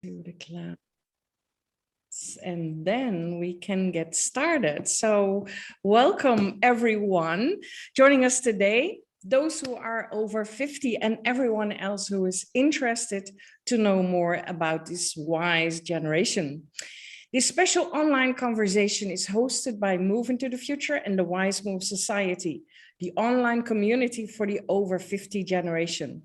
To the class, and then we can get started. So welcome everyone joining us today, those who are over 50 and everyone else who is interested to know more about this Wize generation. This special online conversation is hosted by Move into the Future and the Wize Move Society, the online community for the over 50 generation.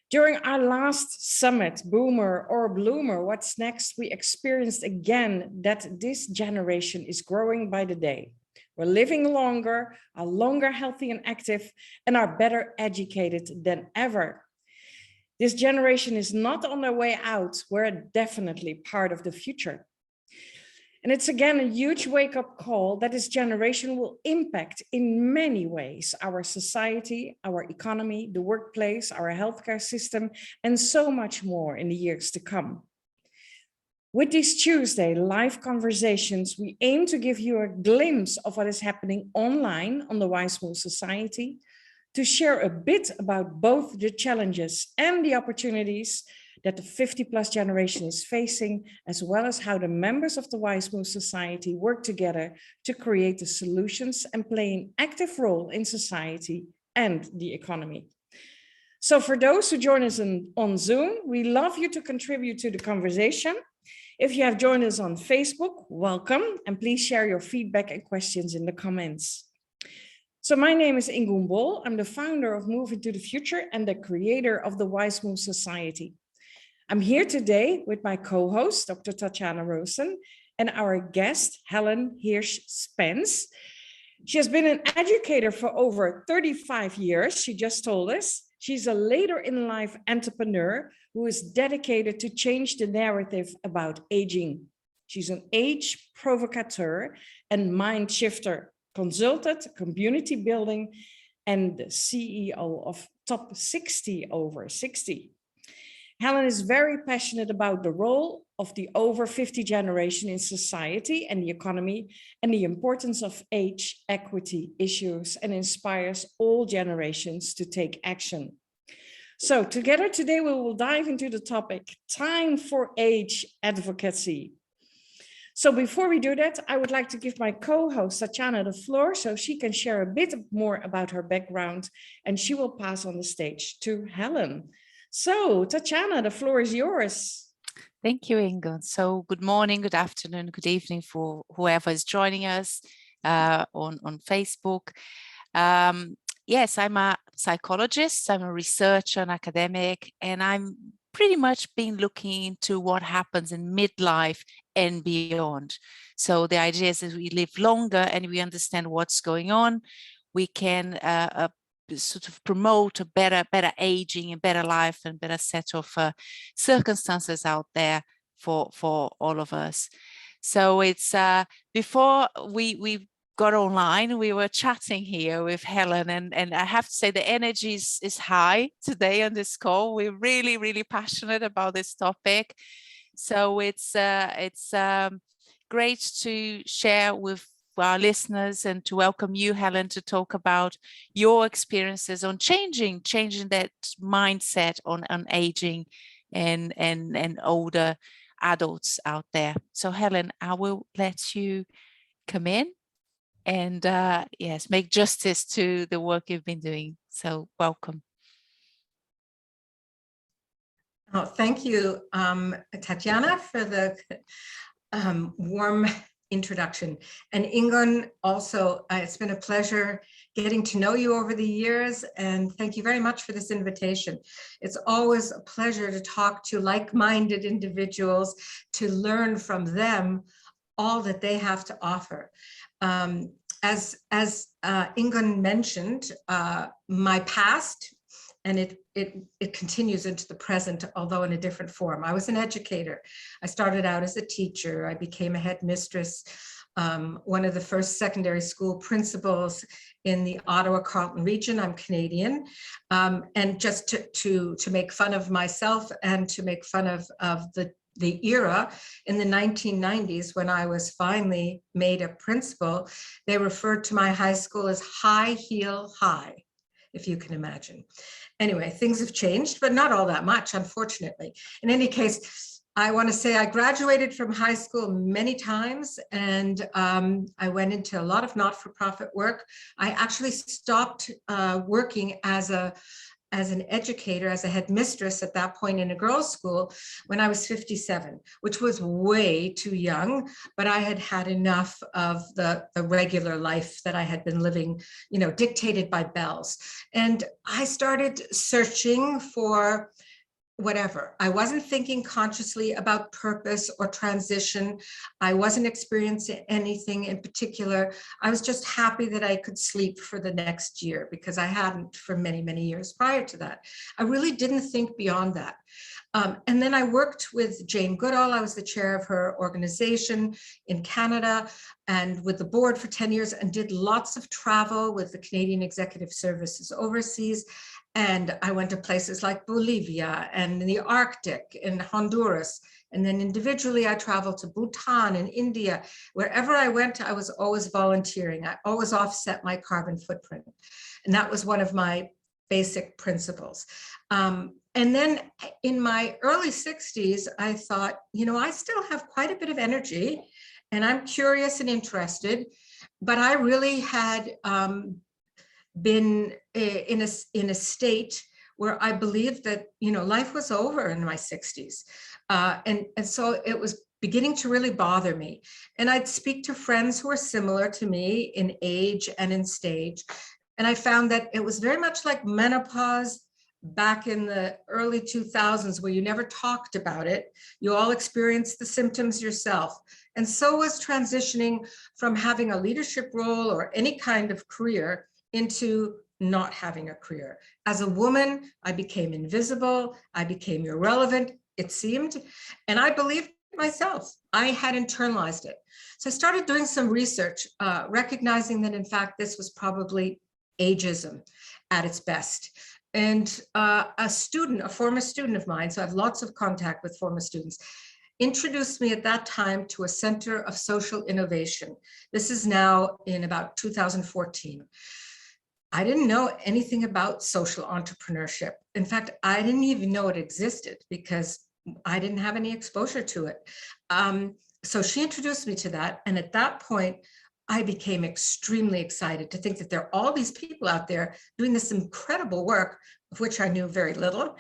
During our last summit, Boomer or Bloomer, What's Next, we experienced again that this generation is growing by the day. We're living longer, are longer healthy and active, and are better educated than ever. This generation is not on their way out. We're definitely part of the future. And it's again a huge wake-up call that this generation will impact in many ways our society, our economy, the workplace, our healthcare system, and so much more in the years to come. With these Tuesday live conversations, we aim to give you a glimpse of what is happening online on the Wize Move Society, to share a bit about both the challenges and the opportunities that the 50+ generation is facing, as well as how the members of the Wize Move Society work together to create the solutions and play an active role in society and the economy. So for those who join us on Zoom, we love you to contribute to the conversation. If you have joined us on Facebook, welcome, and please share your feedback and questions in the comments. So my name is Ingun. I'm the founder of Move into the Future and the creator of the Wize Move Society. I'm here today with my co-host, Dr. Tatiana Rowson, and our guest, Helen Hirsh Spence. She has been an educator for over 35 years, she just told us. She's a later in life entrepreneur who is dedicated to change the narrative about aging. She's an age provocateur and mind shifter, consultant, community building, and the CEO of Top 60 Over 60. Helen is very passionate about the role of the over 50 generation in society and the economy and the importance of age equity issues, and inspires all generations to take action. So together today, we will dive into the topic, time for age advocacy. So before we do that, I would like to give my co-host Tatiana the floor so she can share a bit more about her background, and she will pass on the stage to Helen. So, Tatiana, the floor is yours. Thank you, Ingun. So good morning, good afternoon, good evening for whoever is joining us on Facebook. Yes, I'm a psychologist, I'm a researcher, an academic, and I'm pretty much been looking into what happens in midlife and beyond. So the idea is that we live longer and we understand what's going on. We can sort of promote a better aging, a better life, and better set of circumstances out there for all of us. So it's before we got online, we were chatting here with Helen, and I have to say the energy is high today on this call. We're really passionate about this topic. So it's great to share with our listeners and to welcome you, Helen, to talk about your experiences on changing that mindset on aging and older adults out there. So Helen, I will let you come in and yes, make justice to the work you've been doing. So welcome. Oh, thank you, Tatiana, for the warm introduction. And Ingun, also, it's been a pleasure getting to know you over the years, and thank you very much for this invitation. It's always a pleasure to talk to like-minded individuals, to learn from them all that they have to offer. As Ingun mentioned, my past, and it continues into the present, although in a different form. I was an educator. I started out as a teacher. I became a headmistress, one of the first secondary school principals in the Ottawa-Carleton region. I'm Canadian. And just to make fun of myself and to make fun of the era in the 1990s, when I was finally made a principal, they referred to my high school as High Heel High, if you can imagine. Anyway, things have changed, but not all that much, unfortunately. In any case, I want to say I graduated from high school many times, and I went into a lot of not-for-profit work. I actually stopped working as an educator, as a headmistress at that point in a girls' school when I was 57, which was way too young, but I had had enough of the regular life that I had been living, you know, dictated by bells. And I started searching for whatever. I wasn't thinking consciously about purpose or transition. I wasn't experiencing anything in particular. I was just happy that I could sleep for the next year, because I hadn't for many, many years prior to that. I really didn't think beyond that. And then I worked with Jane Goodall. I was the chair of her organization in Canada and with the board for 10 years, and did lots of travel with the Canadian Executive Services overseas. And I went to places like Bolivia and the Arctic and Honduras. And then individually, I traveled to Bhutan and India. Wherever I went, I was always volunteering. I always offset my carbon footprint. And that was one of my basic principles. And then in my early 60s, I thought, you know, I still have quite a bit of energy and I'm curious and interested, but I really had been in a state where I believed that, you know, life was over in my 60s. And so it was beginning to really bother me. And I'd speak to friends who were similar to me in age and in stage. And I found that it was very much like menopause back in the early 2000s, where you never talked about it. You all experienced the symptoms yourself. And so was transitioning from having a leadership role or any kind of career into not having a career. As a woman, I became invisible. I became irrelevant, it seemed. And I believed myself. I had internalized it. So I started doing some research, recognizing that in fact, this was probably ageism at its best. And a former student of mine, so I have lots of contact with former students, introduced me at that time to a Center of Social Innovation. This is now in about 2014. I didn't know anything about social entrepreneurship. In fact, I didn't even know it existed because I didn't have any exposure to it. So she introduced me to that. And at that point, I became extremely excited to think that there are all these people out there doing this incredible work, of which I knew very little.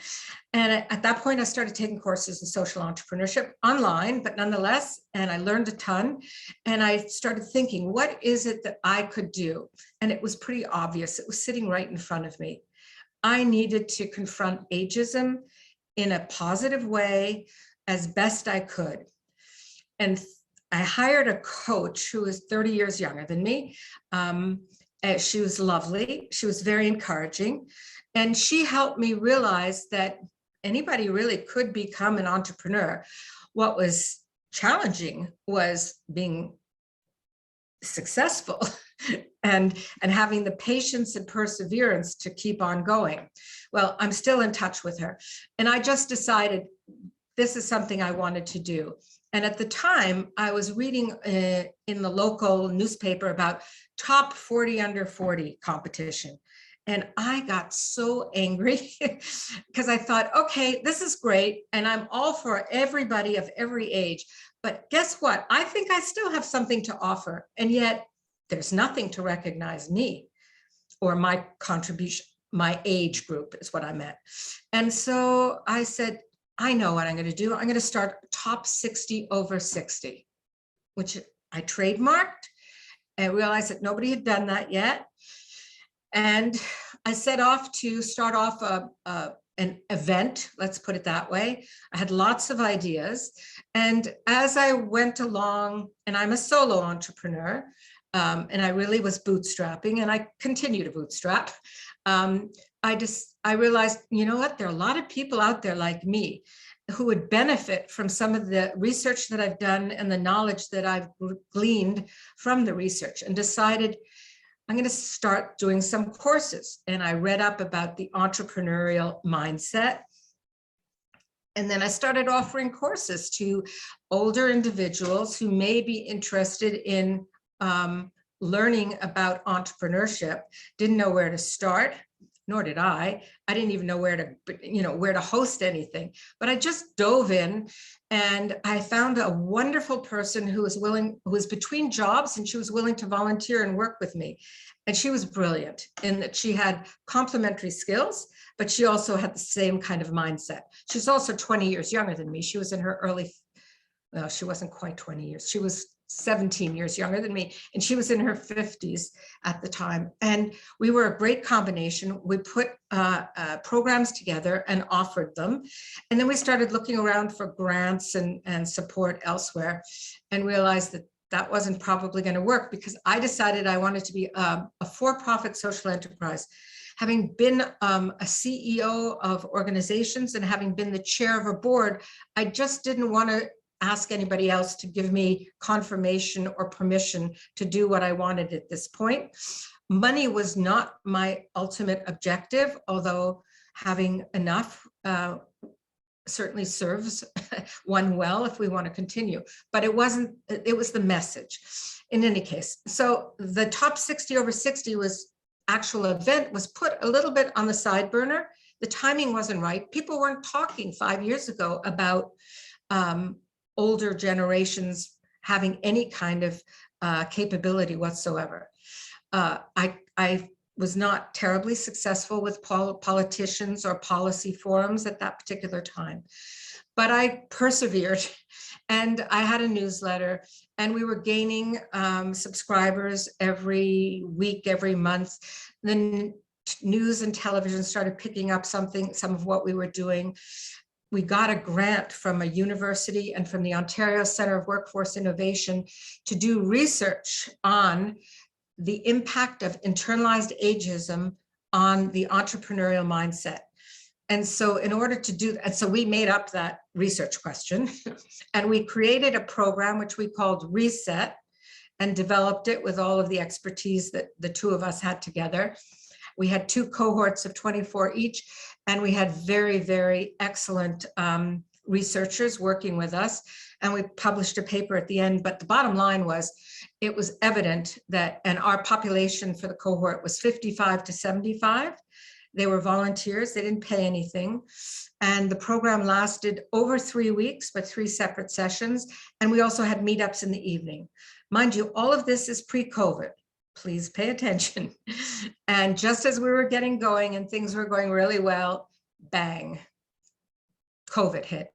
And at that point, I started taking courses in social entrepreneurship online, but nonetheless, and I learned a ton. And I started thinking, what is it that I could do? And it was pretty obvious. It was sitting right in front of me. I needed to confront ageism in a positive way as best I could. And I hired a coach who was 30 years younger than me. She was lovely. She was very encouraging. And she helped me realize that anybody really could become an entrepreneur. What was challenging was being successful and having the patience and perseverance to keep on going. Well, I'm still in touch with her. And I just decided this is something I wanted to do. And at the time, I was reading in the local newspaper about top 40 under 40 competition. And I got so angry because I thought, okay, this is great. And I'm all for everybody of every age. But guess what? I think I still have something to offer. And yet there's nothing to recognize me or my contribution. My age group is what I meant. And so I said, I know what I'm going to do. I'm going to start top 60 over 60, which I trademarked. And realized that nobody had done that yet. And I set off to start off an event, let's put it that way. I had lots of ideas. And as I went along, and I'm a solo entrepreneur, and I really was bootstrapping, and I continue to bootstrap. I realized, you know what, there are a lot of people out there like me who would benefit from some of the research that I've done and the knowledge that I've gleaned from the research, and decided I'm going to start doing some courses. And I read up about the entrepreneurial mindset. And then I started offering courses to older individuals who may be interested in learning about entrepreneurship, didn't know where to start. nor did I. I didn't even know where to host anything, but I just dove in, and I found a wonderful person who was between jobs, and she was willing to volunteer and work with me. And she was brilliant in that she had complementary skills, but she also had the same kind of mindset. She's also 20 years younger than me. She was in her well, she wasn't quite 20 years. She was 17 years younger than me, and she was in her 50s at the time. And we were a great combination. We put programs together and offered them. And then we started looking around for grants and support elsewhere, and realized that that wasn't probably going to work, because I decided I wanted to be a for-profit social enterprise. Having been a CEO of organizations and having been the chair of a board, I just didn't want to ask anybody else to give me confirmation or permission to do what I wanted at this point. Money was not my ultimate objective, although having enough certainly serves one well if we want to continue, but it was the message in any case. So the top 60 over 60 actual event was put a little bit on the side burner. The timing wasn't right. People weren't talking 5 years ago about older generations having any kind of capability whatsoever. I was not terribly successful with politicians or policy forums at that particular time, but I persevered, and I had a newsletter, and we were gaining subscribers every week, every month. Then news and television started picking up some of what we were doing. We got a grant from a university and from the Ontario Centre of Workforce Innovation to do research on the impact of internalized ageism on the entrepreneurial mindset. And so in order to do that, so we made up that research question and we created a program which we called Reset and developed it with all of the expertise that the two of us had together. We had 2 cohorts of 24 each, and we had very, very excellent researchers working with us. And we published a paper at the end, but the bottom line was, it was evident that, and our population for the cohort was 55 to 75. They were volunteers, they didn't pay anything. And the program lasted over 3 weeks, but 3 separate sessions. And we also had meetups in the evening. Mind you, all of this is pre-COVID. Please pay attention. And just as we were getting going and things were going really well, bang, COVID hit.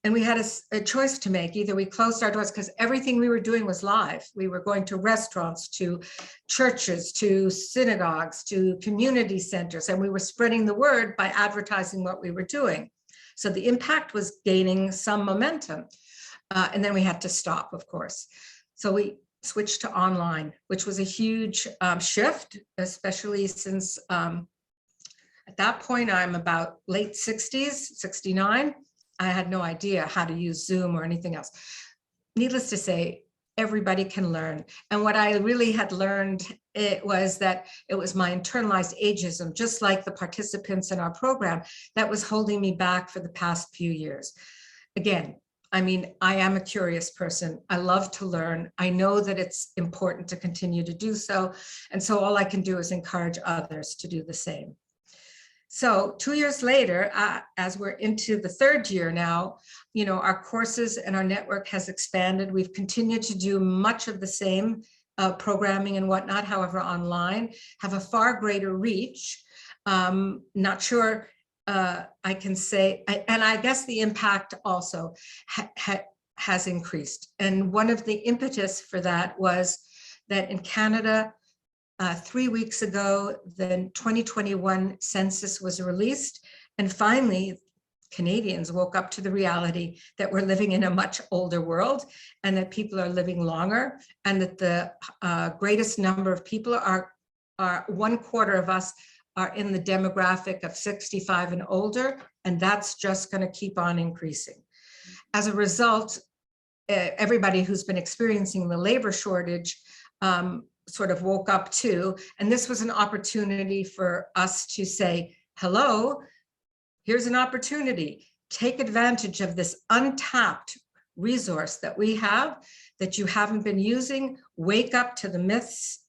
And we had a choice to make. Either we closed our doors, because everything we were doing was live. We were going to restaurants, to churches, to synagogues, to community centers, and we were spreading the word by advertising what we were doing. So the impact was gaining some momentum. And then we had to stop, of course. So we switched to online, which was a huge shift, especially since at that point, I'm about late 60s, 69. I had no idea how to use Zoom or anything else. Needless to say, everybody can learn. And what I really had learned, it was that it was my internalized ageism, just like the participants in our program, that was holding me back for the past few years. Again, I mean, I am a curious person. I love to learn. I know that it's important to continue to do so. And so all I can do is encourage others to do the same. So 2 years later, as we're into the 3rd year now, you know, our courses and our network has expanded. We've continued to do much of the same programming and whatnot, however, online, have a far greater reach. Not sure I can say, and I guess the impact also has increased. And one of the impetus for that was that in Canada, 3 weeks ago, the 2021 census was released, and finally, Canadians woke up to the reality that we're living in a much older world and that people are living longer, and that the greatest number of people are 1/4 of us are in the demographic of 65 and older, and that's just going to keep on increasing. As a result, everybody who's been experiencing the labor shortage sort of woke up too, and this was an opportunity for us to say, hello, here's an opportunity. Take advantage of this untapped resource that we have that you haven't been using. Wake up to the myths,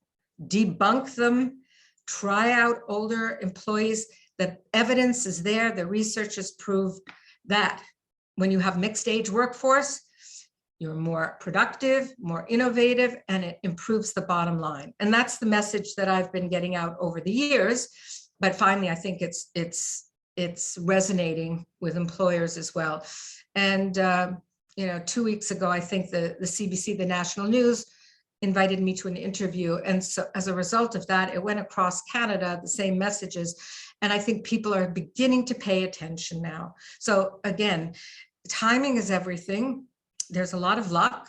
debunk them, try out older employees. The evidence is there. The research has proved that when you have mixed age workforce, you're more productive, more innovative, and it improves the bottom line. And that's the message that I've been getting out over the years. But finally, I think it's resonating with employers as well. And 2 weeks ago, I think the CBC, the national news, invited me to an interview. And so as a result of that, it went across Canada, the same messages. And I think people are beginning to pay attention now. So again, timing is everything. There's a lot of luck,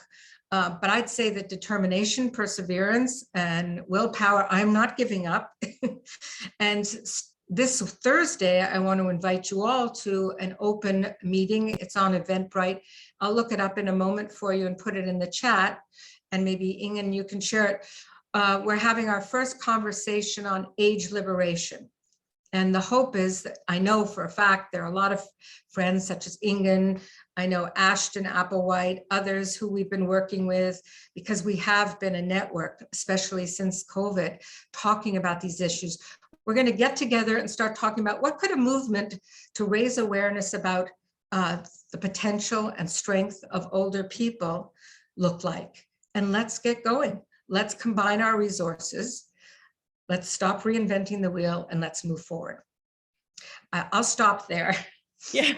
but I'd say that determination, perseverance, and willpower, I'm not giving up. And this Thursday, I want to invite you all to an open meeting. It's on Eventbrite. I'll look it up in a moment for you and put it in the chat. And maybe Ingun, you can share it. We're having our first conversation on age liberation. And the hope is that I know for a fact there are a lot of friends such as Ingun, I know Ashton Applewhite, others who we've been working with, because we have been a network, especially since COVID, talking about these issues. We're going to get together and start talking about what could a movement to raise awareness about the potential and strength of older people look like. And let's get going. Let's combine our resources. Let's stop reinventing the wheel and let's move forward. I'll stop there. Yeah.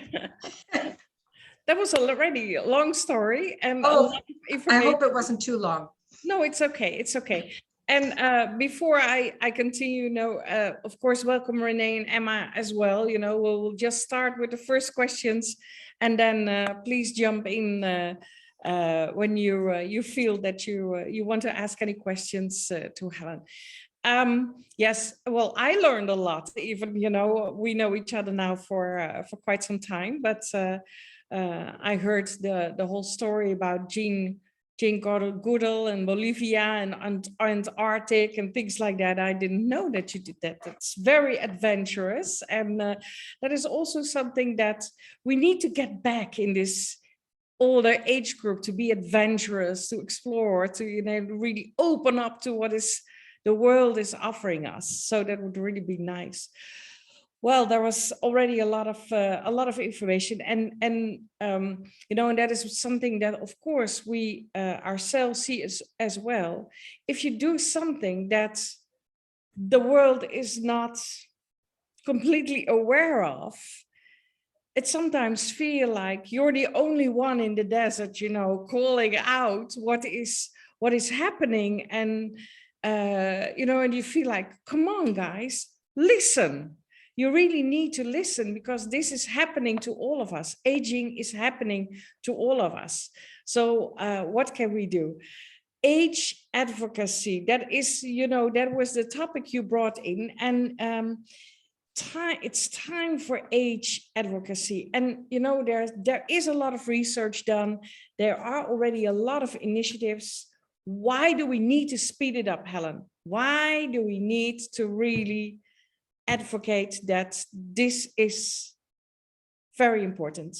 That was already a long story. And oh, a lot of information. I hope it wasn't too long. No, it's okay. It's okay. And before I continue, of course, welcome Renee and Emma as well. We'll just start with the first questions, and then please jump in when you feel that you want to ask any questions to Helen. Yes, well, I learned a lot. Even we know each other now for quite some time, but I heard the whole story about Jane Goodall and Bolivia and Antarctic and things like that. I didn't know that you did that. That's very adventurous, and that is also something that we need to get back in this older age group, to be adventurous, to explore, to really open up to what is the world is offering us. So that would really be nice. Well, there was already a lot of information, and that is something that, of course, we ourselves see as well. If you do something that the world is not completely aware of, it sometimes feels like you're the only one in the desert, calling out what is happening, and and you feel like, come on, guys, listen. You really need to listen, because this is happening to all of us. Aging is happening to all of us. So what can we do? Age advocacy, that is, that was the topic you brought in. And it's time for age advocacy. And, there is a lot of research done. There are already a lot of initiatives. Why do we need to speed it up, Helen? Why do we need to really advocate that this is very important?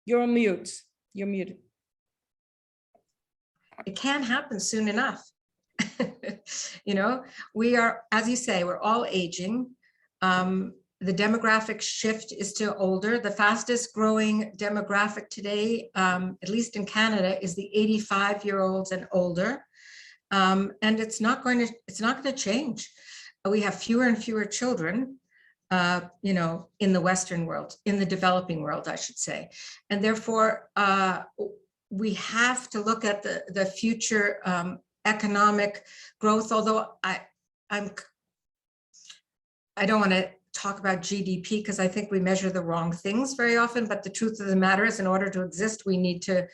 You're on mute. You're muted. It can happen soon enough. We are, as you say, we're all aging. The demographic shift is to older. The fastest growing demographic today, at least in Canada, is the 85-year-olds and older. And it's not going to change. We have fewer and fewer children, in the Western world, in the developing world, I should say. And therefore, we have to look at the future economic growth, although I don't want to talk about GDP, because I think we measure the wrong things very often, but the truth of the matter is, in order to exist, we need to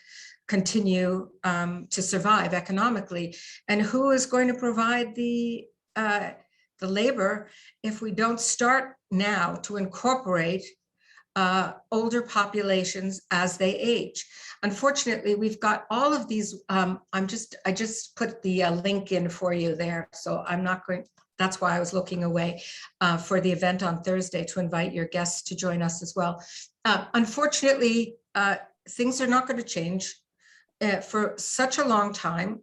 continue to survive economically. And who is going to provide the labor if we don't start now to incorporate older populations as they age? Unfortunately, we've got all of these. I just put the link in for you there, so I'm not going. That's why I was looking away for the event on Thursday, to invite your guests to join us as well. Unfortunately, things are not going to change for such a long time.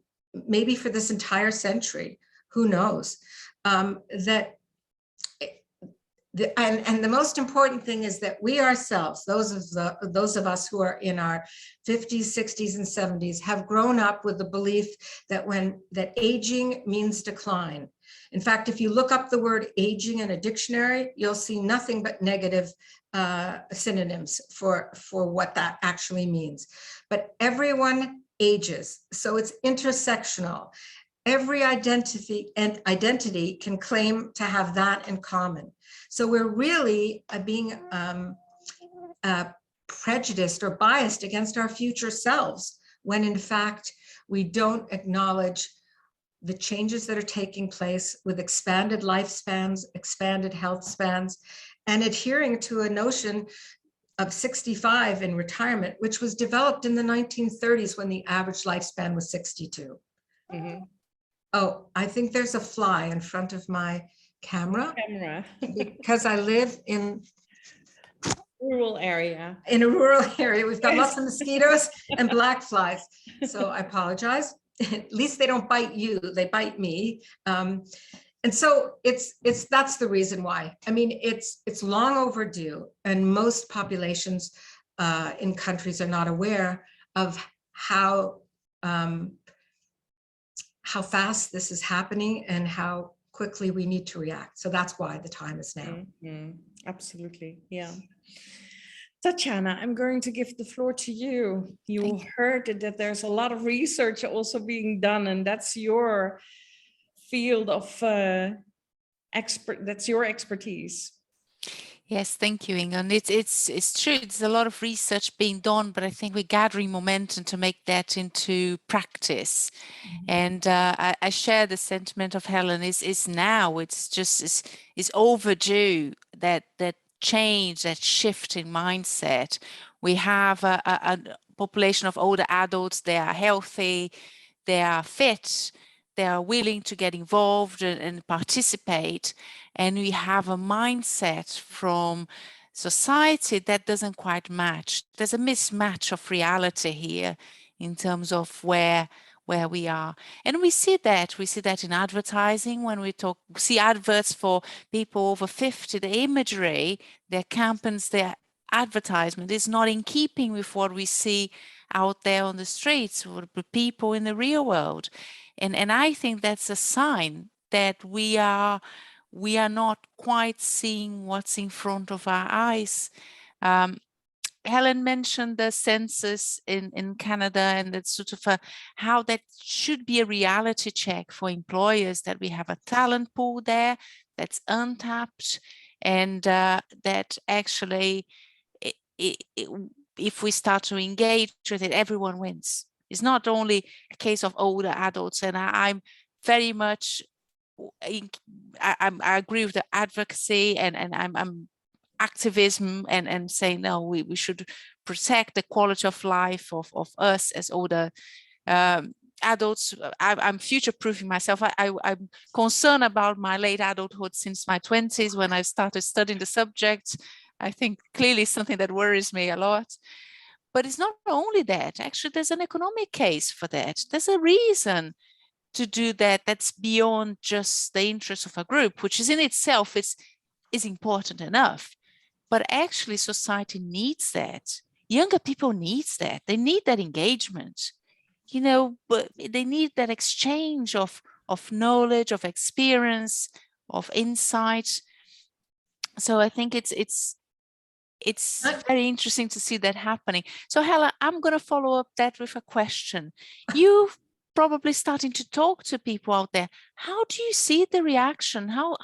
maybe for this entire century, who knows, and the most important thing is that we ourselves, those of us who are in our 50s, 60s, and 70s, have grown up with the belief that aging means decline. In fact, if you look up the word aging in a dictionary, you'll see nothing but negative synonyms for what that actually means. But everyone ages, so it's intersectional. Every identity can claim to have that in common. So we're really being prejudiced or biased against our future selves, when in fact we don't acknowledge the changes that are taking place with expanded lifespans, expanded health spans, and adhering to a notion of 65 in retirement, which was developed in the 1930s when the average lifespan was 62. Mm-hmm. Oh, I think there's a fly in front of my camera. Because I live in rural area. In a rural area. We've got lots of mosquitoes and black flies. So I apologize. At least they don't bite you, they bite me. And so that's the reason why. I mean, it's long overdue, and most populations in countries are not aware of how fast this is happening and how quickly we need to react. So that's why the time is now. Mm-hmm. Absolutely, yeah. Tatiana, I'm going to give the floor to you. You heard that there's a lot of research also being done, and that's your field of that's your expertise. Yes, thank you, Ingun. It's true. There's a lot of research being done, but I think we're gathering momentum to make that into practice. Mm-hmm. And I share the sentiment of Helen. Is now. It's just is overdue that change, that shift in mindset. We have a population of older adults. They are healthy, they are fit, they are willing to get involved and participate. And we have a mindset from society that doesn't quite match. There's a mismatch of reality here in terms of where we are. And we see that in advertising. When we see adverts for people over 50, the imagery, their campaigns, their advertisement is not in keeping with what we see out there on the streets or the people in the real world. And I think that's a sign that we are not quite seeing what's in front of our eyes. Helen mentioned the census in Canada, and that's sort of how that should be a reality check for employers, that we have a talent pool there that's untapped, and that actually, if we start to engage with it, everyone wins. It's not only a case of older adults, and I'm very much, I agree with the advocacy, and I'm activism and saying, no, we should protect the quality of life of us as older adults. I'm future-proofing myself. I'm concerned about my late adulthood since my 20s when I started studying the subject. I think clearly something that worries me a lot. But it's not only that. Actually, there's an economic case for that. There's a reason to do that that's beyond just the interest of a group, which is in itself is important enough. But actually, society needs that. Younger people needs that. They need that engagement, but they need that exchange of knowledge, of experience, of insight. So I think it's very interesting to see that happening. So Helen, I'm going to follow up that with a question. You probably starting to talk to people out there. How do you see the reaction? How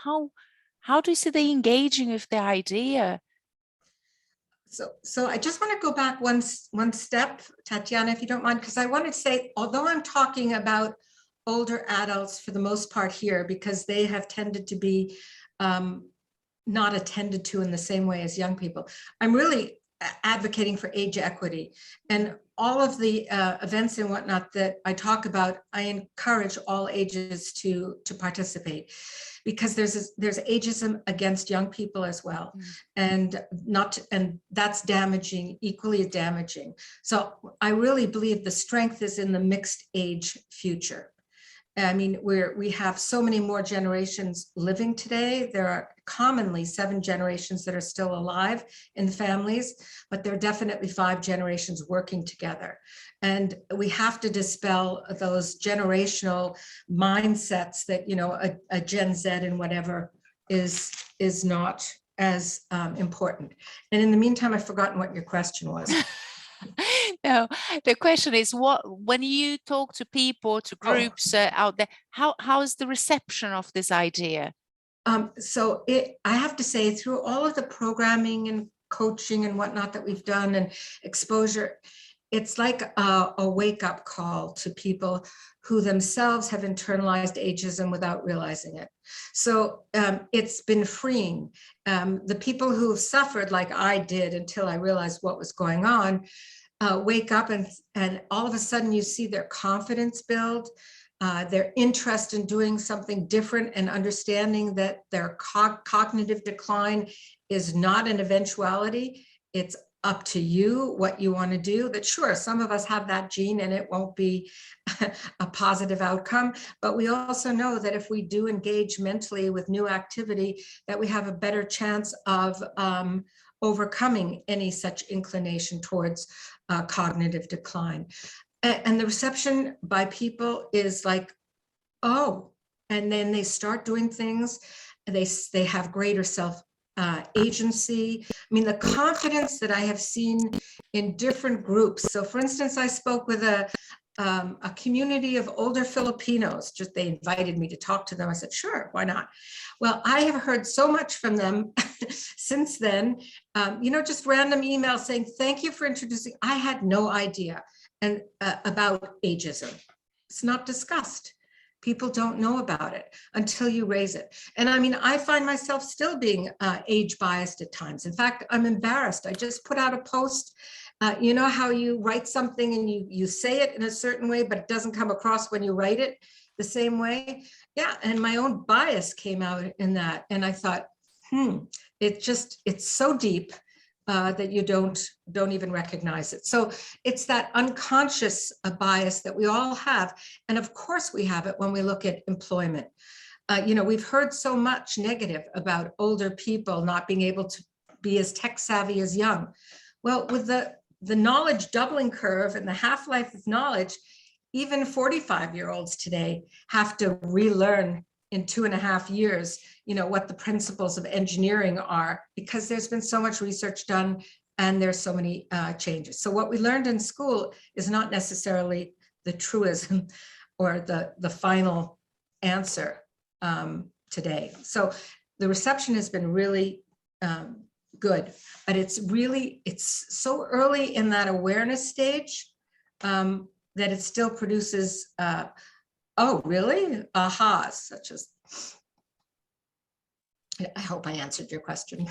do you see they engaging with the idea? So I just want to go back one step, Tatiana, if you don't mind, because I want to say, although I'm talking about older adults for the most part here, because they have tended to be not attended to in the same way as young people, I'm really advocating for age equity. And all of the events and whatnot that I talk about, I encourage all ages to participate, because there's ageism against young people as well, and that's damaging, equally as damaging. So I really believe the strength is in the mixed age future. I mean, we have so many more generations living today. There are commonly 7 generations that are still alive in families, but there are definitely 5 generations working together. And we have to dispel those generational mindsets that, you know, a Gen Z and whatever is not as important. And in the meantime, I've forgotten what your question was. No, the question is, when you talk to people, to groups out there, how is the reception of this idea? So I have to say, through all of the programming and coaching and whatnot that we've done and exposure, it's like a wake-up call to people who themselves have internalized ageism without realizing it. So it's been freeing. The people who have suffered, like I did until I realized what was going on, wake up and all of a sudden you see their confidence build, their interest in doing something different and understanding that their cognitive decline is not an eventuality. It's up to you what you want to do. That sure, some of us have that gene and it won't be a positive outcome, but we also know that if we do engage mentally with new activity, that we have a better chance of overcoming any such inclination towards cognitive decline. And the reception by people is like, oh, and then they start doing things. They have greater self agency. I mean, the confidence that I have seen in different groups. So for instance, I spoke with a community of older Filipinos. Just they invited me to talk to them. I said, sure, why not? Well, I have heard so much from them since then, you know, just random emails saying, thank you for introducing. I had no idea and about ageism. It's not discussed. People don't know about it until you raise it. And I mean, I find myself still being age biased at times. In fact, I'm embarrassed. I just put out a post. You know how you write something and you say it in a certain way, but it doesn't come across when you write it the same way? Yeah, and my own bias came out in that. And I thought, it's so deep that you don't even recognize it. So it's that unconscious bias that we all have. And of course we have it when we look at employment. You know, we've heard so much negative about older people not being able to be as tech savvy as young. Well, with the knowledge doubling curve and the half-life of knowledge, even 45-year-olds today have to relearn in 2.5 years, you know, what the principles of engineering are, because there's been so much research done and there's so many changes. So what we learned in school is not necessarily the truism or the final answer today. So the reception has been really good, but it's so early in that awareness stage that it still produces oh, really? Ahas, such as. I hope I answered your question.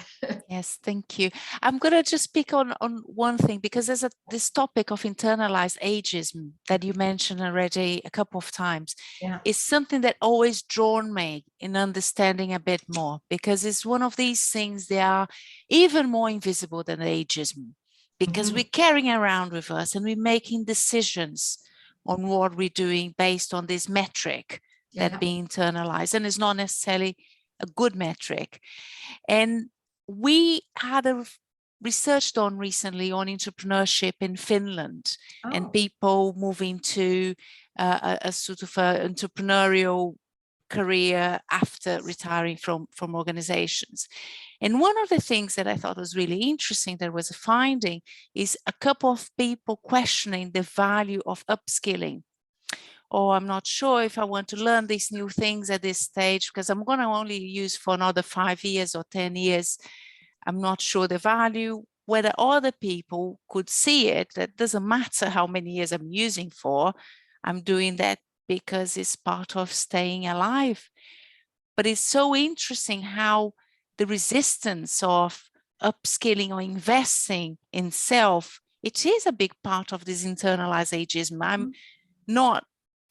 Yes, thank you. I'm going to just pick on one thing, because there's this topic of internalized ageism that you mentioned already a couple of times. Yeah. It's something that always drawn me in understanding a bit more, because it's one of these things that are even more invisible than ageism, because we're carrying around with us and we're making decisions on what we're doing based on this metric that being internalized, and it's not necessarily a good metric. And we had a research done recently on entrepreneurship in Finland, and people moving to a sort of entrepreneurial career after retiring from organizations. And one of the things that I thought was really interesting, there was a finding, is a couple of people questioning the value of upskilling. Or I'm not sure if I want to learn these new things at this stage, because I'm going to only use for another 5 years or 10 years. I'm not sure the value, whether other people could see it, that doesn't matter how many years I'm using for, I'm doing that because it's part of staying alive. But it's so interesting how the resistance of upskilling or investing in self, it is a big part of this internalized ageism. I'm not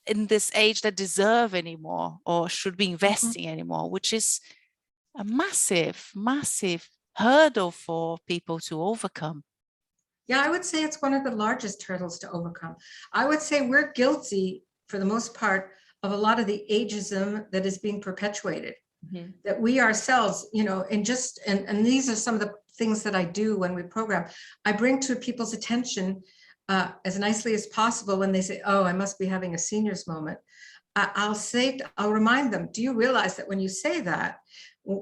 in this age that deserve anymore or should be investing anymore, which is a massive, massive hurdle for people to overcome. Yeah, I would say it's one of the largest hurdles to overcome. I would say we're guilty, for the most part, of a lot of the ageism that is being perpetuated. That we ourselves, and these are some of the things that I do when we program. I bring to people's attention as nicely as possible when they say, oh, I must be having a senior's moment. I'll remind them, do you realize that when you say that,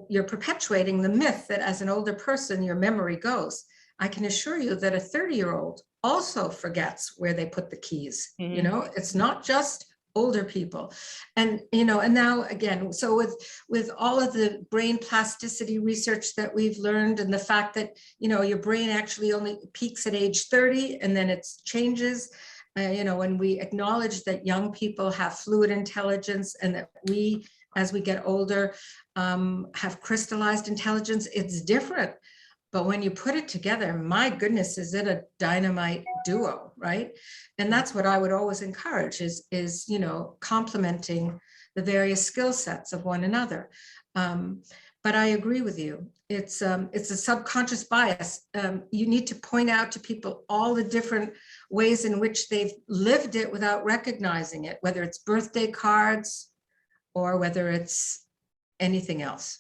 you're perpetuating the myth that as an older person, your memory goes. I can assure you that a 30-year-old also forgets where they put the keys. It's not just older people. And now again, so with all of the brain plasticity research that we've learned, and the fact that your brain actually only peaks at age 30 and then it changes, when we acknowledge that young people have fluid intelligence, and that we, as we get older, have crystallized intelligence, it's different. But when you put it together, my goodness, is it a dynamite duo, right? And that's what I would always encourage is complementing the various skill sets of one another. But I agree with you. It's a subconscious bias. You need to point out to people all the different ways in which they've lived it without recognizing it, whether it's birthday cards or whether it's anything else,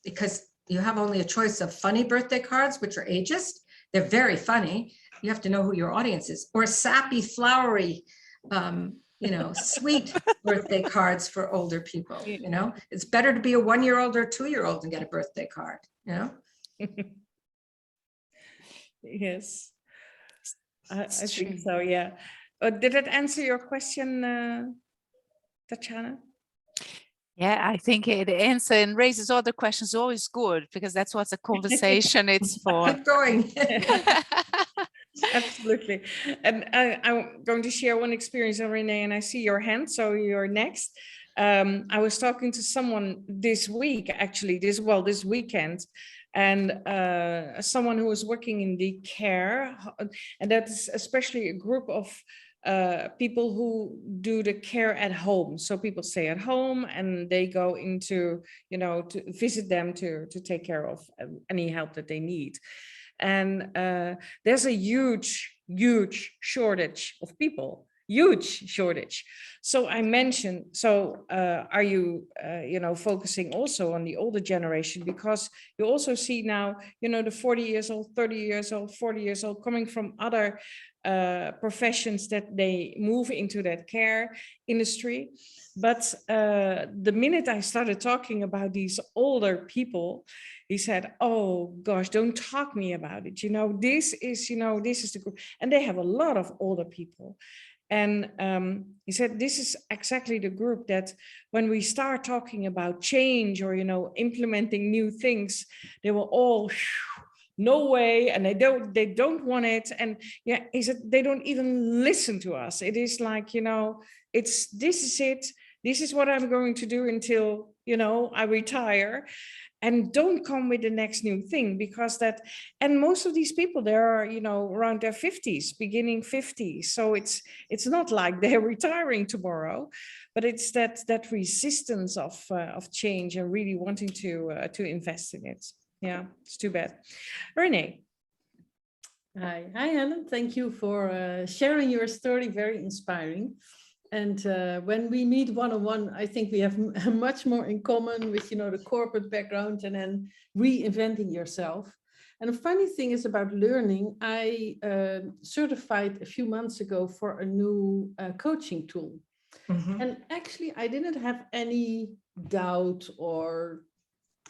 because you have only a choice of funny birthday cards, which are ageist. They're very funny. You have to know who your audience is, or sappy, flowery, sweet birthday cards for older people. It's better to be a 1-year-old or a 2-year-old and get a birthday card. Yes, I think so. Yeah. Did that answer your question, Tatiana? Yeah, I think it answers and raises other questions always good, because that's what the conversation it's for. Keep going. Absolutely. And I'm going to share one experience, Renee, and I see your hand, so you're next. I was talking to someone this week, actually, this weekend, and someone who was working in the care, and that is especially a group of people who do the care at home. So people stay at home and they go into, to visit them to take care of any help that they need. And there's a huge shortage of people, huge shortage. So I mentioned, are you, focusing also on the older generation? Because you also see now, the 40 years old, 30 years old, 40 years old coming from other professions that they move into that care industry. But the minute I started talking about these older people, he said, oh gosh, don't talk me about it. This is the group. And they have a lot of older people. And he said, this is exactly the group that when we start talking about change or, implementing new things, they will all, no way, and they don't want it. And yeah, he said, they don't even listen to us. It is like, this is it. This is what I'm going to do until, I retire. And don't come with the next new thing, because and most of these people, they're, around their 50s, beginning 50s. So it's not like they're retiring tomorrow, but it's that resistance of change and really wanting to invest in it. Yeah, it's too bad. Renee. Hi, Helen. Thank you for sharing your story. Very inspiring. And when we meet one-on-one, I think we have much more in common with, the corporate background and then reinventing yourself. And the funny thing is about learning, I certified a few months ago for a new coaching tool. Mm-hmm. And actually, I didn't have any doubt or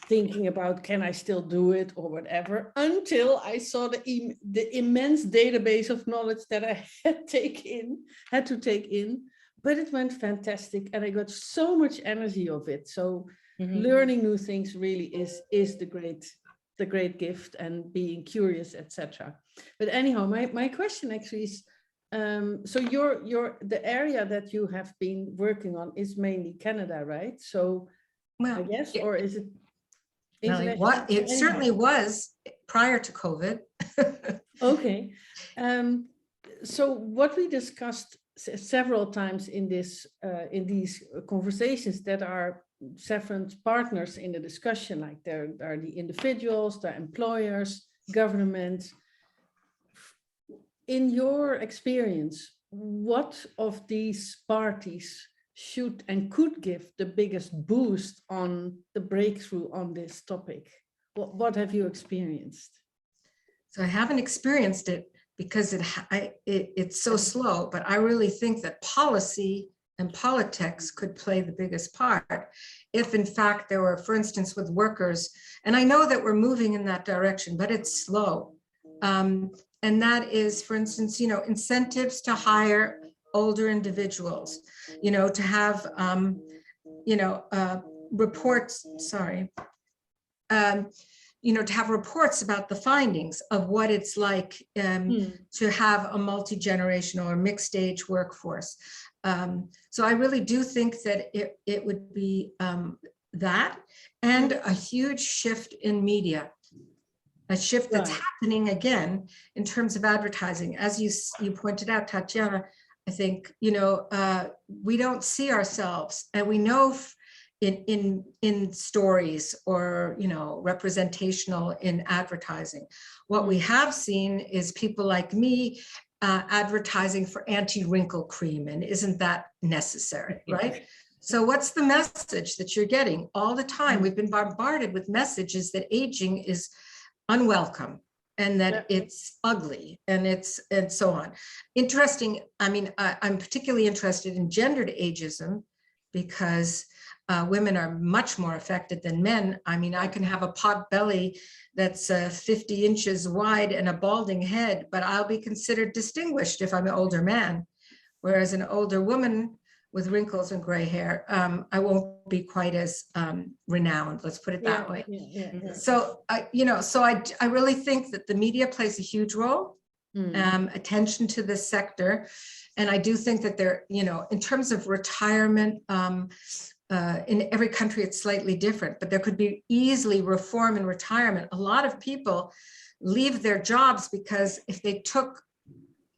thinking about, can I still do it or whatever, until I saw the immense database of knowledge that I had to take in. But it went fantastic, and I got so much energy of it. So learning new things really is the great gift, and being curious, etc. But anyhow, my question actually is, so the area that you have been working on is mainly Canada, right? So I guess, or is it? It certainly was prior to COVID. Okay. So what we discussed several times in these conversations, that are several partners in the discussion, like there are the individuals, the employers, government. In your experience, what of these parties should and could give the biggest boost on the breakthrough on this topic? What have you experienced? So I haven't experienced it because it's so slow, but I really think that policy and politics could play the biggest part if in fact there were, for instance, with workers, and I know that we're moving in that direction, but it's slow. And that is, for instance, incentives to hire older individuals, to have, reports, to have reports about the findings of what it's like to have a multi-generational or mixed age workforce. So I really do think that it would be that, and a huge shift in media, a shift that's happening again in terms of advertising. As you pointed out, Tatiana, I think, we don't see ourselves, and we know in stories or, representational in advertising. What we have seen is people like me advertising for anti-wrinkle cream, and isn't that necessary, right? So what's the message that you're getting all the time? We've been bombarded with messages that aging is unwelcome and that it's ugly and so on. Interesting. I mean, I'm particularly interested in gendered ageism because women are much more affected than men. I mean, I can have a pot belly that's 50 inches wide and a balding head, but I'll be considered distinguished if I'm an older man. Whereas an older woman with wrinkles and gray hair, I won't be quite as renowned, let's put it that way. So, I really think that the media plays a huge role, attention to this sector. And I do think that there, in terms of retirement, in every country, it's slightly different, but there could be easily reform in retirement. A lot of people leave their jobs because if they took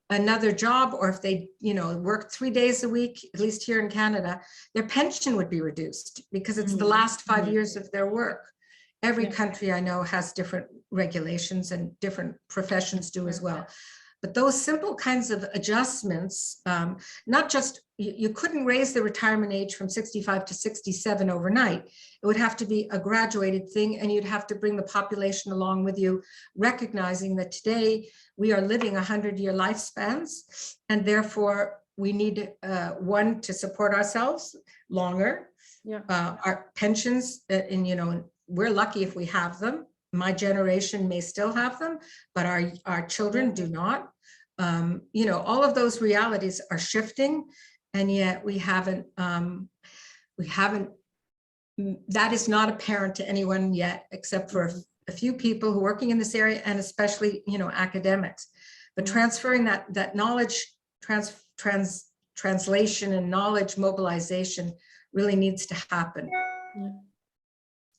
another job or if they, worked 3 days a week, at least here in Canada, their pension would be reduced because it's the last 5 years of their work. Every country I know has different regulations and different professions do as well. But those simple kinds of adjustments, not just, you couldn't raise the retirement age from 65 to 67 overnight. It would have to be a graduated thing, and you'd have to bring the population along with you, recognizing that today we are living 100-year lifespans, and therefore we need, one, to support ourselves longer. Our pensions, and we're lucky if we have them. My generation may still have them, but our children do not. All of those realities are shifting, and yet we haven't, that is not apparent to anyone yet, except for a few people who are working in this area, and especially, academics. But transferring that knowledge, translation and knowledge mobilization really needs to happen.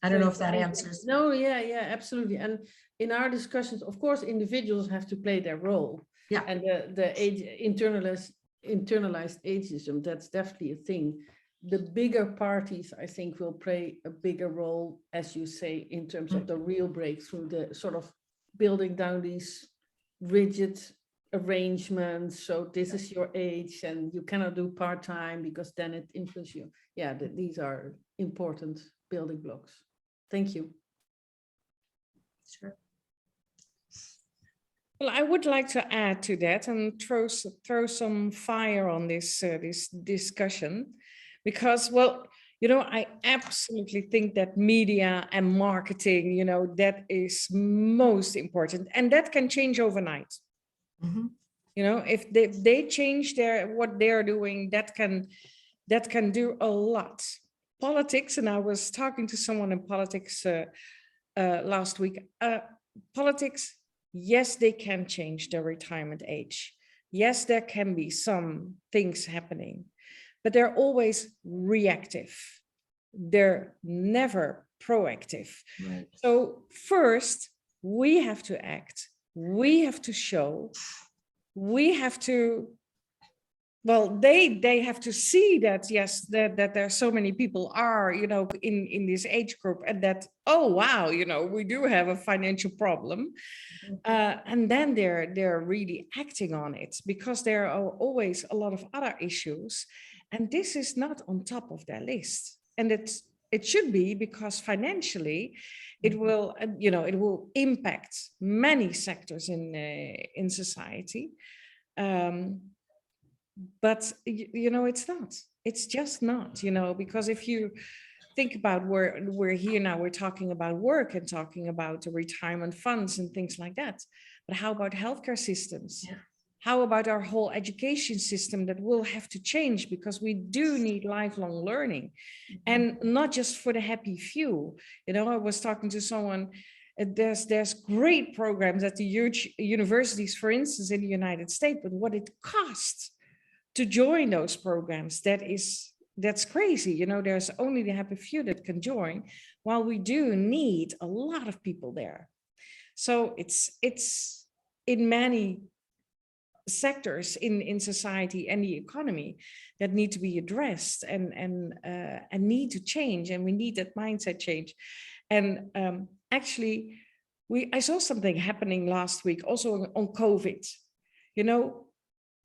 I don't know if that answers. No, yeah, absolutely. And in our discussions, of course, individuals have to play their role. Yeah. And the internalized ageism, that's definitely a thing. The bigger parties, I think, will play a bigger role, as you say, in terms of the real breakthrough, the sort of building down these rigid arrangements. So this is your age and you cannot do part-time because then it influences you. Yeah, these are important building blocks. Thank you. Sure. Well, I would like to add to that and throw some fire on this discussion, because, I absolutely think that media and marketing, that is most important, and that can change overnight. If they change what they're doing, that can do a lot. Politics, and I was talking to someone in politics last week. Politics, yes, they can change the retirement age. Yes, there can be some things happening, but they're always reactive. They're never proactive. Right. So first, we have to act. We have to show. We have to. Well, they have to see that, yes, that there are so many people are, in this age group, and that, oh, wow, we do have a financial problem. And then they're really acting on it, because there are always a lot of other issues. And this is not on top of their list. And it should be, because financially it will, it will impact many sectors in society. But it's not. It's just not. Because if you think about where we're here now, we're talking about work and talking about the retirement funds and things like that. But how about healthcare systems? Yeah. How about our whole education system that will have to change, because we do need lifelong learning, and not just for the happy few. I was talking to someone, there's great programs at the huge universities, for instance, in the United States, but what it costs to join those programs, that's crazy. There's only the happy few that can join, while we do need a lot of people there. So it's in many sectors in society and the economy that need to be addressed and need to change, and we need that mindset change. And actually, I saw something happening last week also on COVID.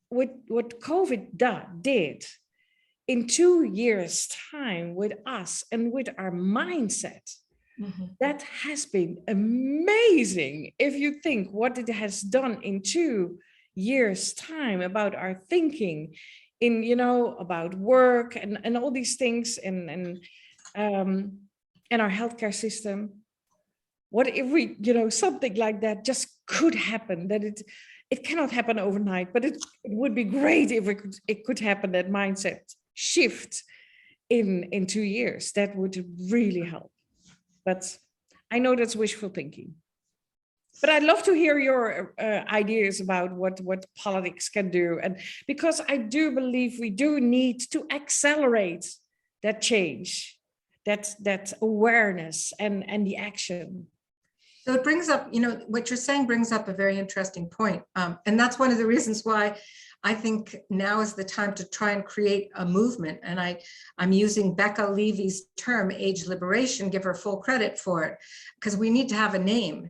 What COVID did in 2 years' time with us and with our mindset, that has been amazing. If you think what it has done in 2 years' time about our thinking in, about work and all these things, and our healthcare system. What if we, something like that just could happen, that it cannot happen overnight, but it would be great if it could happen, that mindset shift in 2 years. That would really help. But I know that's wishful thinking. But I'd love to hear your ideas about what politics can do. And because I do believe we do need to accelerate that change, that awareness and the action. So it brings up, what you're saying brings up a very interesting point. And that's one of the reasons why I think now is the time to try and create a movement. And I'm using Becca Levy's term, age liberation, give her full credit for it, because we need to have a name,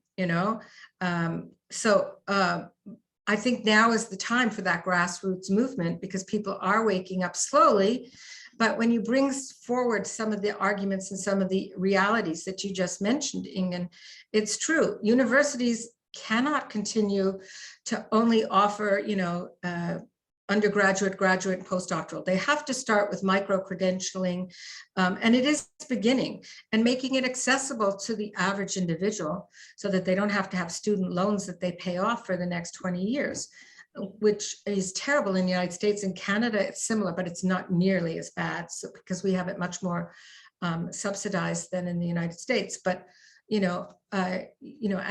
So I think now is the time for that grassroots movement, because people are waking up slowly. But when you bring forward some of the arguments and some of the realities that you just mentioned, Ingun, it's true. Universities cannot continue to only offer, undergraduate, graduate, and postdoctoral. They have to start with micro-credentialing, and it is beginning, and making it accessible to the average individual so that they don't have to have student loans that they pay off for the next 20 years, which is terrible in the United States. In Canada, it's similar, but it's not nearly as bad, so because we have it much more subsidized than in the United States. But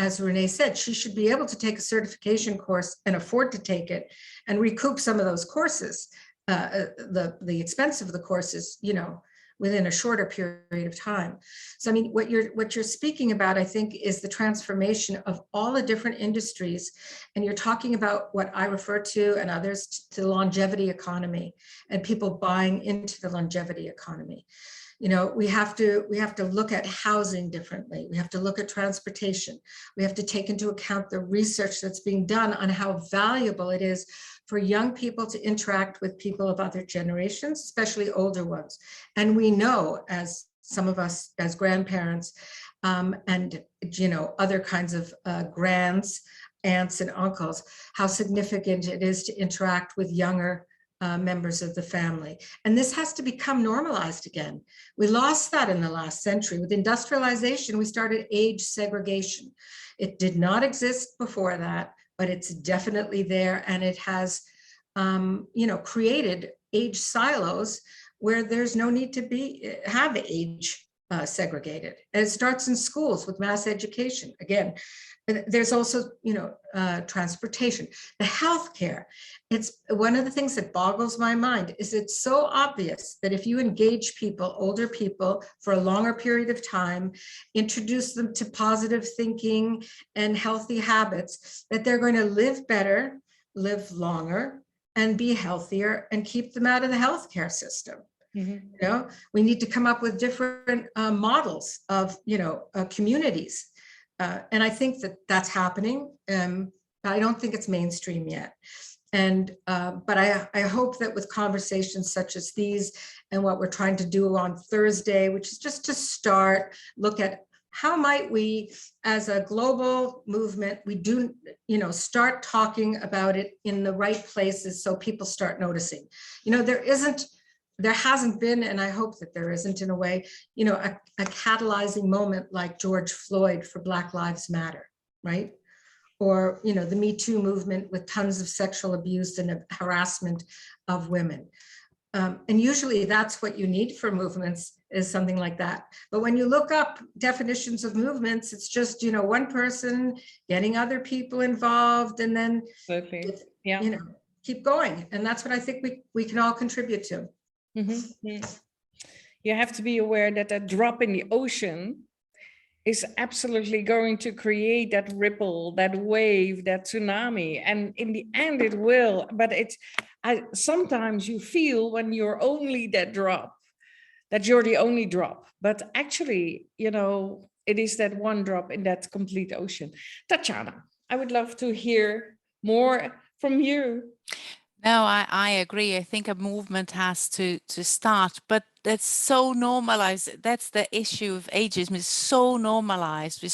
as Renee said, she should be able to take a certification course and afford to take it and recoup some of those courses, the expense of the courses, within a shorter period of time. So, I mean, what you're speaking about, I think, is the transformation of all the different industries. And you're talking about what I refer to, and others, to the longevity economy, and people buying into the longevity economy. We have to look at housing differently. We have to look at transportation. We have to take into account the research that's being done on how valuable it is for young people to interact with people of other generations, especially older ones. And we know, as some of us as grandparents and other kinds of grands, aunts and uncles, how significant it is to interact with younger members of the family. And this has to become normalized again. We lost that in the last century. With industrialization, we started age segregation. It did not exist before that, but it's definitely there. And it has, created age silos where there's no need to have age segregated. And it starts in schools with mass education. Again, there's also, transportation, the healthcare. It's one of the things that boggles my mind is it's so obvious that if you engage people, older people, for a longer period of time, introduce them to positive thinking and healthy habits, that they're going to live better, live longer, and be healthier, and keep them out of the healthcare system. Mm-hmm. We need to come up with different models of, communities. And I think that that's happening. But I don't think it's mainstream yet. But I hope that with conversations such as these and what we're trying to do on Thursday, which is just to start, look at how might we, as a global movement, we do, start talking about it in the right places so people start noticing. There hasn't been, and I hope that there isn't in a way, a catalyzing moment like George Floyd for Black Lives Matter, right? Or, the Me Too movement with tons of sexual abuse and harassment of women. And usually that's what you need for movements, is something like that. But when you look up definitions of movements, it's just, one person getting other people involved, and then keep going. And that's what I think we can all contribute to. Mm-hmm. You have to be aware that that drop in the ocean is absolutely going to create that ripple, that wave, that tsunami. And in the end it will, but sometimes you feel when you're only that drop, that you're the only drop. But actually, it is that one drop in that complete ocean. Tatiana, I would love to hear more from you. No, I agree. I think a movement has to start, but that's so normalized. That's the issue of ageism. It's so normalized.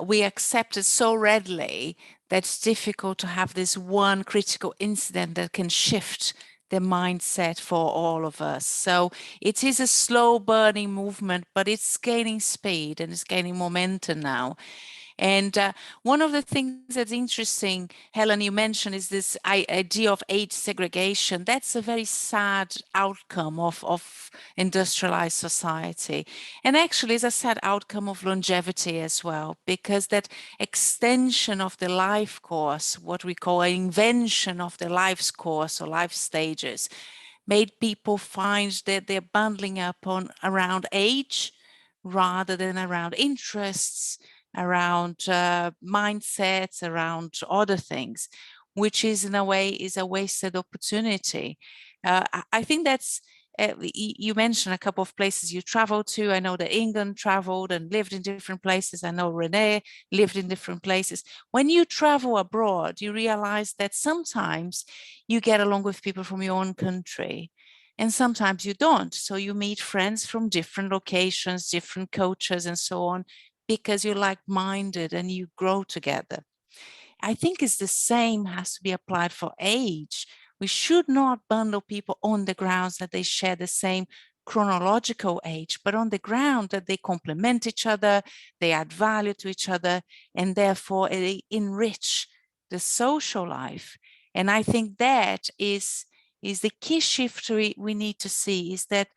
We accept it so readily that it's difficult to have this one critical incident that can shift the mindset for all of us. So it is a slow burning movement, but it's gaining speed and it's gaining momentum now. And one of the things that's interesting, Helen, you mentioned, is this idea of age segregation. That's a very sad outcome of industrialized society. And actually, it's a sad outcome of longevity as well, because that extension of the life course, what we call an invention of the life's course or life stages, made people find that they're bundling up around age rather than around interests, around mindsets, around other things, which is in a way is a wasted opportunity. I think that's, you mentioned a couple of places you traveled to. I know that Ingun traveled and lived in different places. I know Renee lived in different places. When you travel abroad, you realize that sometimes you get along with people from your own country, and sometimes you don't. So you meet friends from different locations, different cultures, and so on, because you're like-minded and you grow together. I think it's the same has to be applied for age. We should not bundle people on the grounds that they share the same chronological age, but on the ground that they complement each other, they add value to each other, and therefore they enrich the social life. And I think that is the key shift we need to see, is that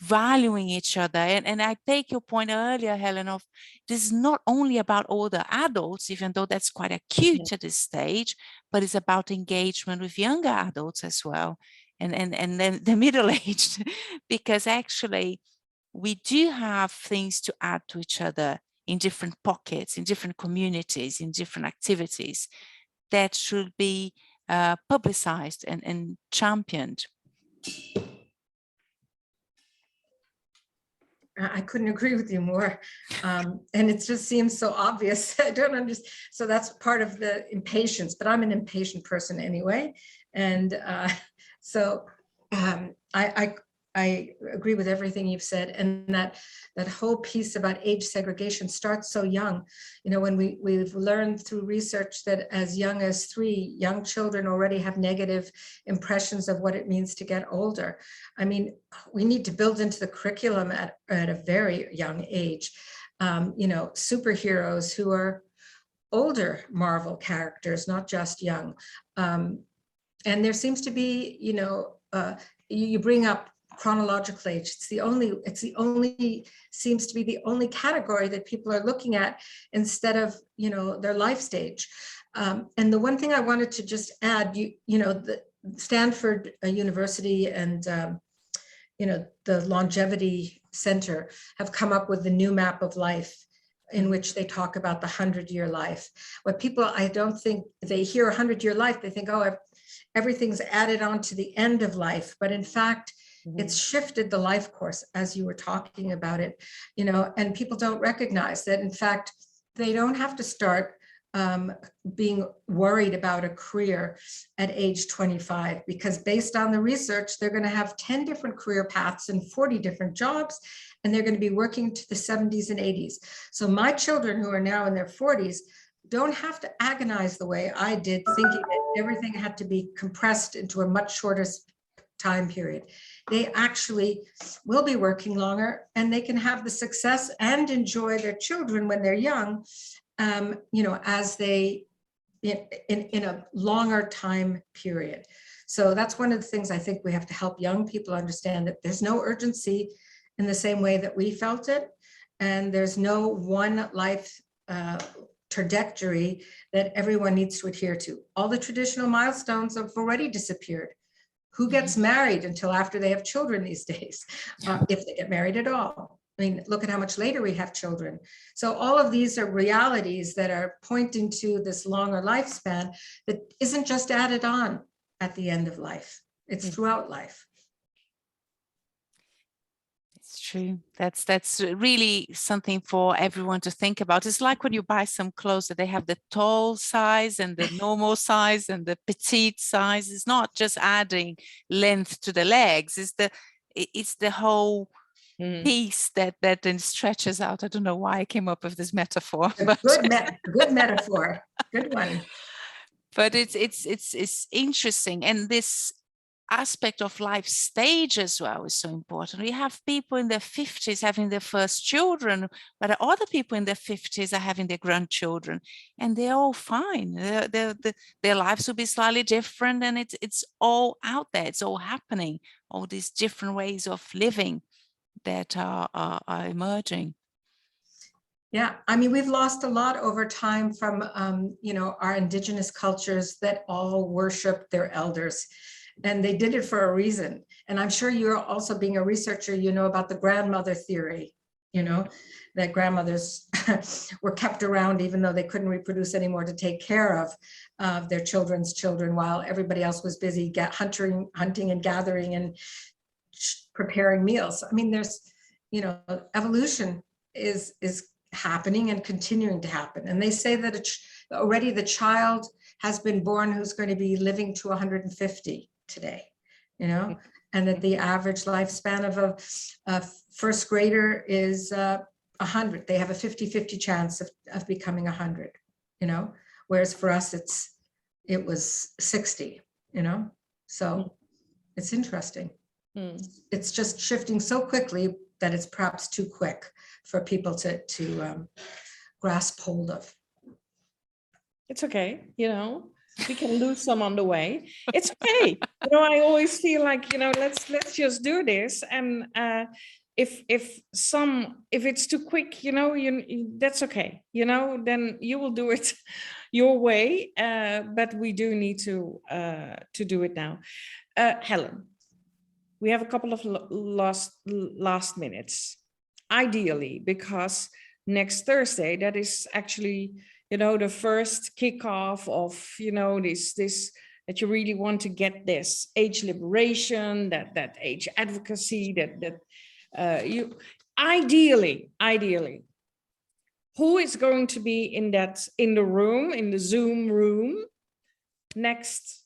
valuing each other. And I take your point earlier, Helen, of this is not only about older adults, even though that's quite acute at this stage, but it's about engagement with younger adults as well, and then the middle-aged, because actually we do have things to add to each other in different pockets, in different communities, in different activities that should be publicized and championed. I couldn't agree with you more. And it just seems so obvious. I don't understand. So that's part of the impatience, but I'm an impatient person anyway. And so I agree with everything you've said. And that whole piece about age segregation starts so young. When we've learned through research that as young as 3, young children already have negative impressions of what it means to get older. I mean, we need to build into the curriculum at a very young age, superheroes who are older Marvel characters, not just young. And there seems to be, you bring up chronological age. Seems to be the only category that people are looking at instead of, their life stage. And the one thing I wanted to just add, the Stanford University and, the Longevity Center have come up with the new map of life, in which they talk about the 100-year life. What people, I don't think they hear 100-year life, they think, oh, everything's added on to the end of life. But in fact, it's shifted the life course, as you were talking about it, and people don't recognize that, in fact, they don't have to start being worried about a career at age 25, because based on the research, they're going to have 10 different career paths and 40 different jobs, and they're going to be working to the 70s and 80s. So my children who are now in their 40s don't have to agonize the way I did, thinking that everything had to be compressed into a much shorter time period. They actually will be working longer, and they can have the success and enjoy their children when they're young, as they in a longer time period. So that's one of the things I think we have to help young people understand, that there's no urgency in the same way that we felt it, and there's no one life trajectory that everyone needs to adhere to. All the traditional milestones have already disappeared. Who gets married until after they have children these days, if they get married at all? I mean, look at how much later we have children. So all of these are realities that are pointing to this longer lifespan that isn't just added on at the end of life. It's throughout life. It's true. That's really something for everyone to think about. It's like when you buy some clothes that they have the tall size and the normal size and the petite size. It's not just adding length to the legs. It's the whole piece that then stretches out. I don't know why I came up with this metaphor. But Good metaphor. Good one. But it's interesting, and this aspect of life stage as well is so important. We have people in their 50s having their first children, but other people in their 50s are having their grandchildren, and they're all fine. Their lives will be slightly different, and it's all out there. It's all happening. All these different ways of living that are emerging. Yeah, I mean, we've lost a lot over time from, our indigenous cultures that all worship their elders. And they did it for a reason. And I'm sure you're also, being a researcher, you know about the grandmother theory, that grandmothers were kept around even though they couldn't reproduce anymore, to take care of their children's children while everybody else was busy hunting and gathering and preparing meals. I mean, there's, evolution is happening and continuing to happen. And they say that already the child has been born who's going to be living to 150 today, and that the average lifespan of a first grader is 100. They have a 50-50 chance of becoming 100, whereas for us it was 60, so it's interesting. It's just shifting so quickly that it's perhaps too quick for people to grasp hold of. It's okay, we can lose some on the way. It's okay. I always feel like, let's just do this. And if it's too quick, that's okay. Then you will do it your way. But we do need to do it now. Helen, we have a couple of last minutes, ideally, because next Thursday, that is actually, the first kickoff of, this that you really want to get this age liberation, that age advocacy, that you ideally, who is going to be in the Zoom room next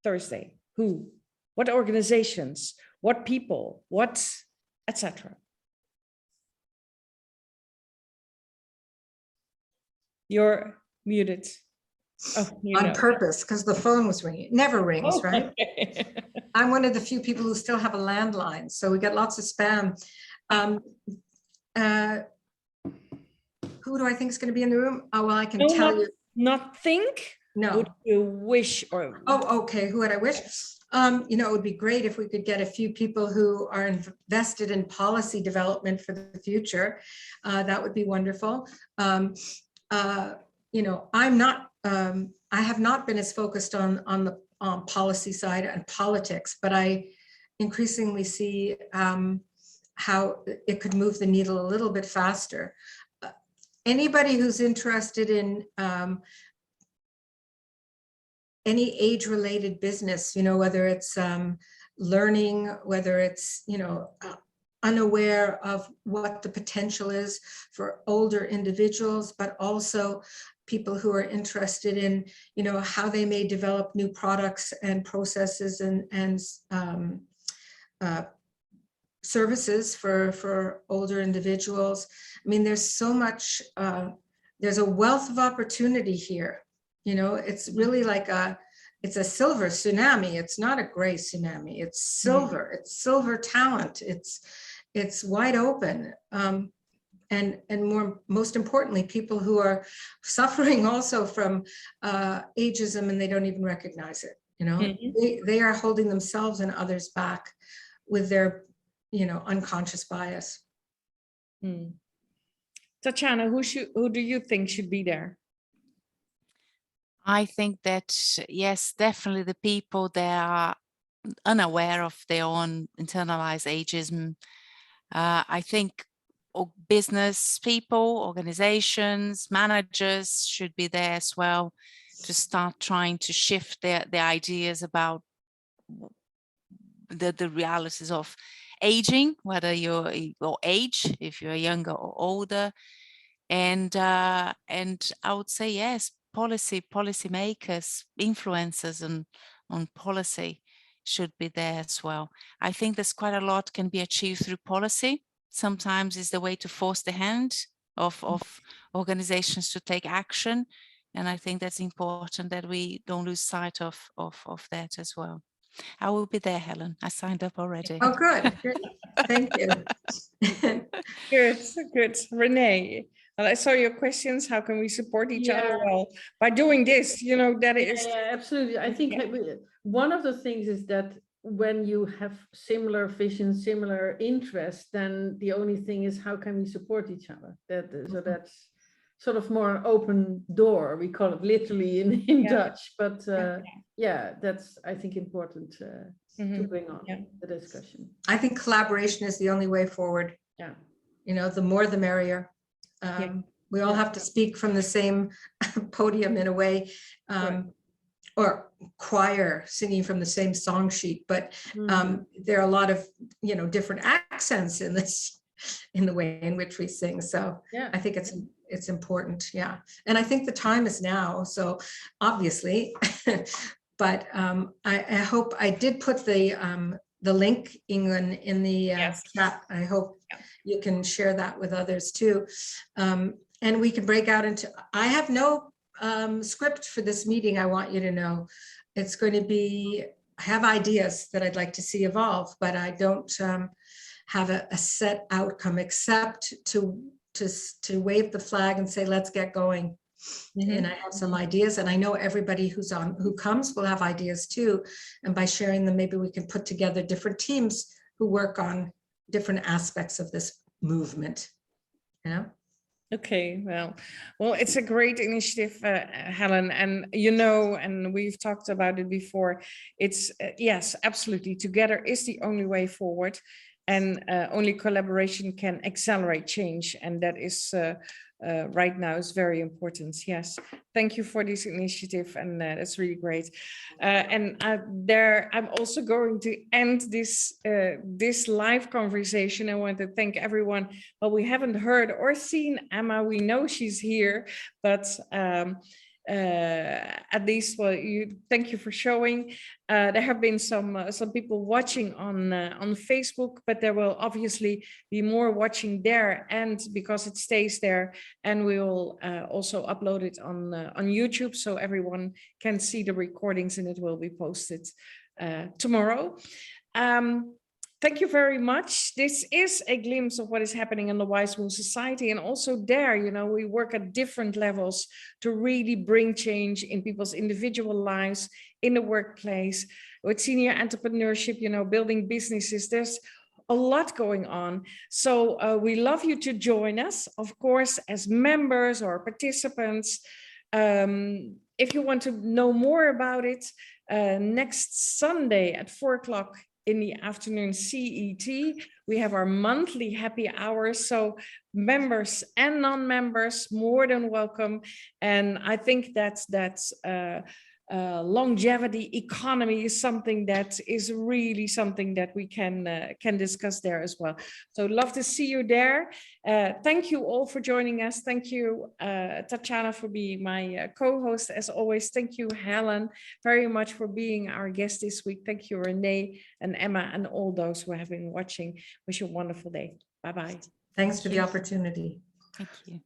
Thursday? Who? What organizations? What people? What, etc. You're muted. Oh, on purpose, because the phone was ringing. It never rings, right? Okay. I'm one of the few people who still have a landline, so we get lots of spam. Who do I think is going to be in the room? Oh, well, I can tell you. Not think. No. Would you wish or? Oh, okay. Who would I wish? It would be great if we could get a few people who are invested in policy development for the future. That would be wonderful. I'm not, I have not been as focused on the policy side and politics, but I increasingly see how it could move the needle a little bit faster. Anybody who's interested in any age-related business, whether it's learning, whether it's, unaware of what the potential is for older individuals, but also people who are interested in, how they may develop new products and processes and services for older individuals. I mean, there's so much, there's a wealth of opportunity here. It's really like it's a silver tsunami. It's not a gray tsunami. It's silver. It's silver talent. It's wide open. And most importantly, people who are suffering also from ageism and they don't even recognize it. They are holding themselves and others back with their, unconscious bias. Tatiana, who do you think should be there? I think that, yes, definitely the people that are unaware of their own internalized ageism. I think business people, organizations, managers should be there as well to start trying to shift their ideas about the realities of aging, whether you're or age, if you're younger or older. And I would say, yes, policy makers, influencers on policy should be there as well. I think there's quite a lot can be achieved through policy. Sometimes is the way to force the hand of organizations to take action. And I think that's important that we don't lose sight of that as well. I will be there, Helen. I signed up already. Oh, good. Thank you. Good. Renee, I saw your questions. How can we support each other? Well, by doing this, that is. Yeah, absolutely. I think one of the things is that when you have similar vision, similar interests, then the only thing is how can we support each other? So that's sort of more an open door. We call it literally in Dutch, but that's, I think, important to bring on the discussion. I think collaboration is the only way forward. Yeah. The more the merrier. We all have to speak from the same podium in a way, or choir singing from the same song sheet, but there are a lot of, different accents in the way in which we sing. So I think it's important. Yeah. And I think the time is now. So obviously, but I hope I did put the link, Ingun, in the chat. I hope you can share that with others too. And we can break out into, I have no script for this meeting. I want you to know it's going to be, I have ideas that I'd like to see evolve, but I don't have a set outcome except to wave the flag and say, let's get going. And I have some ideas, and I know everybody who comes will have ideas too. And by sharing them, maybe we can put together different teams who work on different aspects of this movement. Okay, well, it's a great initiative, Helen, and and we've talked about it before. It's yes, absolutely. Together is the only way forward, and only collaboration can accelerate change, and that is right now is very important. Yes, thank you for this initiative, and that's really great. And I'm also going to end this live conversation. I want to thank everyone. Well, we haven't heard or seen Emma. We know she's here, but at least, thank you for showing. There have been some people watching on Facebook, but there will obviously be more watching there, and because it stays there, and we will also upload it on YouTube so everyone can see the recordings, and it will be posted tomorrow. Thank you very much. This is a glimpse of what is happening in the Wize Moon Society. And also there, we work at different levels to really bring change in people's individual lives, in the workplace, with senior entrepreneurship, building businesses. There's a lot going on. So we love you to join us, of course, as members or participants. If you want to know more about it, next Sunday at 4:00 in the afternoon CET, we have our monthly happy hours. So members and non-members, more than welcome. And I think that's longevity economy is something that is really something that we can discuss there as well. So love to see you there. Thank you all for joining us. Thank you, Tatiana, for being my co-host as always. Thank you, Helen, very much for being our guest this week. Thank you, Renee and Emma and all those who have been watching. Wish you a wonderful day. Bye-bye. Thanks for the opportunity. Thank you.